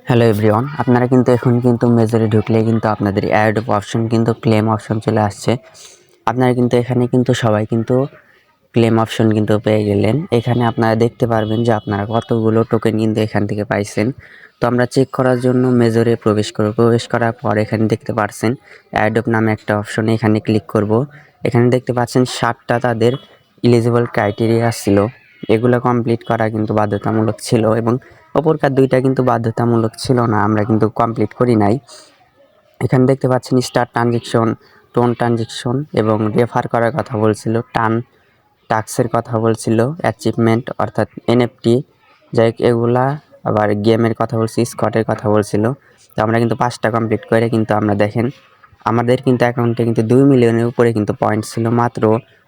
Hello everyone, আপনারা কিন্তু এখন কিন্তু মেজরে ঢুকলে কিন্তু আপনাদের অ্যাড অপশন কিন্তু ক্লেম অপশন চলে আসছে। আপনারা কিন্তু এখানে কিন্তু সবাই কিন্তু ক্লেম অপশন কিন্তু পেয়ে গেলেন। এখানে আপনারা দেখতে পারবেন যে আপনারা কতগুলো টোকেন কিন্তু এখান থেকে পাইছেন। তো আমরা চেক করার জন্য মেজরে প্রবেশ করব। প্রবেশ করার পর এখানে দেখতে পাচ্ছেন অ্যাডপ নামে একটা অপশন, এখানে ক্লিক করব। এখানে দেখতে পাচ্ছেন 7টা তাদের এলিজিবল ক্রাইটেরিয়া ছিল, এগুলো কমপ্লিট করা কিন্তু বাধ্যতামূলক ছিল এবং অপরকার 2টা কিন্তু বাধ্যতামূলক ছিল না, আমরা কিন্তু কমপ্লিট করি নাই। এখানে দেখতে পাচ্ছেন স্টার ট্রানজেকশন, টোন ট্রানজেকশন এবং রেফার করার কথা বলছিল, টাস্কের কথা বলছিল, অ্যাচিভমেন্ট অর্থাৎ এনএফটি, যাই হোক এগুলা, আবার গেমের কথা বলছি, স্কটের কথা বলছিল। তো আমরা কিন্তু 5টা কমপ্লিট করে কিন্তু আমরা দেখেন আমাদের কিন্তু অ্যাকাউন্টে কিন্তু 2 মিলিয়নের উপরে কিন্তু পয়েন্ট ছিল, মাত্র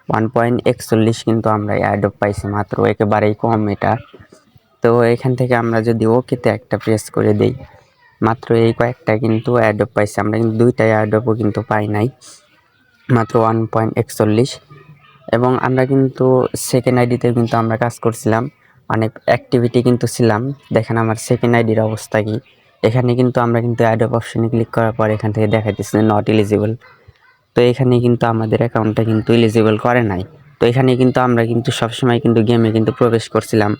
1.41 কিন্তু আমরা অ্যাডপ পাইছি, মাত্র একেবারেই কম এটা। তো এখান থেকে আমরা যদি ওকেতে একটা প্রেস করে দেই, মাত্র এই কয়েকটা কিন্তু অ্যাডপ পাইছি, আমরা কিন্তু 2টা অ্যাডপও কিন্তু পাই নাই, মাত্র 1.41। এবং আমরা কিন্তু সেকেন্ড আইডিতেও কিন্তু আমরা কাজ করছিলাম, অনেক অ্যাক্টিভিটি কিন্তু ছিলাম। দেখেন আমার সেকেন্ড আইডির অবস্থা কি। এখানে কিন্তু আমরা কিন্তু অ্যাডপ অপশনে ক্লিক করার পর এখান থেকে দেখাইতেছে নট এলিজিবল। তো এখানে কিন্তু আমাদের অ্যাকাউন্টটা কিন্তু এলিজিবল করে নাই। তো এখানে কিন্তু আমরা কিন্তু সবসময় কিন্তু গেমে কিন্তু প্রবেশ করছিলাম,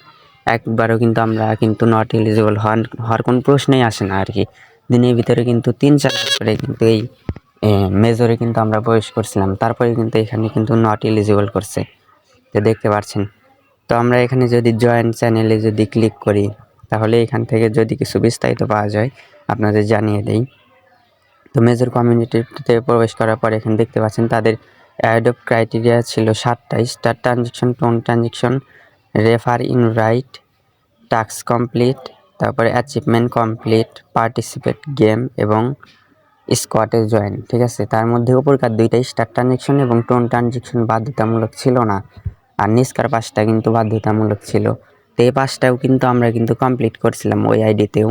একবারও কিন্তু আমরা কিন্তু নট এলিজিবল হওয়ার কোনো প্রশ্নই আসে না আর কি। দিনের ভিতরে কিন্তু 3-4 বার করে কিন্তু এই মেজরে কিন্তু আমরা প্রবেশ করছিলাম, তারপরে কিন্তু এখানে কিন্তু নট এলিজিবল করছে, তো দেখতে পাচ্ছেন। তো আমরা এখানে যদি জয়েন চ্যানেলে যদি ক্লিক করি, তাহলে এখান থেকে যদি কিছু বিস্তারিত পাওয়া যায় আপনাদের জানিয়ে দেই। তো মেজর কমিউনিটিতে প্রবেশ করার পর এখানে দেখতে পাচ্ছেন তাদের অ্যাডপ ক্রাইটেরিয়া ছিল 7টা: star transaction, TON transaction, refer in right, task complete, তারপরে অ্যাচিভমেন্ট কমপ্লিট, পার্টিসিপেট গেম এবং স্কোয়াডে জয়েন। ঠিক আছে, তার মধ্যে উপরকার 2টা স্টার ট্রানজেকশন এবং টোন ট্রানজেকশন বাধ্যতামূলক ছিল না, আর নিচকার 5টা কিন্তু বাধ্যতামূলক ছিল। তো এই 5টাও কিন্তু আমরা কিন্তু কমপ্লিট করছিলাম ওই আইডিতেও,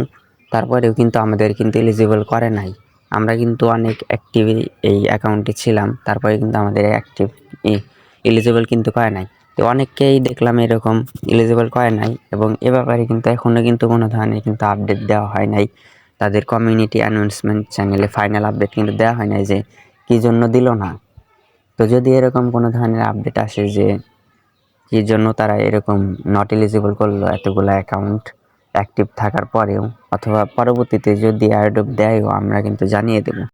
তারপরেও কিন্তু আমাদের কিন্তু এলিজিবল করে নাই। আমরা কিন্তু অনেক অ্যাক্টিভ এই অ্যাকাউন্টে ছিলাম, তারপরে কিন্তু আমাদের অ্যাক্টিভ এলিজিবল কিন্তু করে নাই। তো অনেককেই দেখলাম এরকম এলিজিবল করে নাই, এবং এ ব্যাপারে কিন্তু এখনও কিন্তু কোনো ধরনের কিন্তু আপডেট দেওয়া হয় নাই। তাদের কমিউনিটি অ্যানাউন্সমেন্ট চ্যানেলে ফাইনাল আপডেট কিন্তু দেওয়া হয় নাই যে কী জন্য দিল না। তো যদি এরকম কোনো ধরনের আপডেট আসে যে কী জন্য তারা এরকম নট এলিজিবল করলো এতগুলো অ্যাকাউন্ট অ্যাক্টিভ থাকার পরেও, অথবা পরবর্তীতে যদি অ্যাডপ দেয়ও, আমরা কিন্তু জানিয়ে দেব।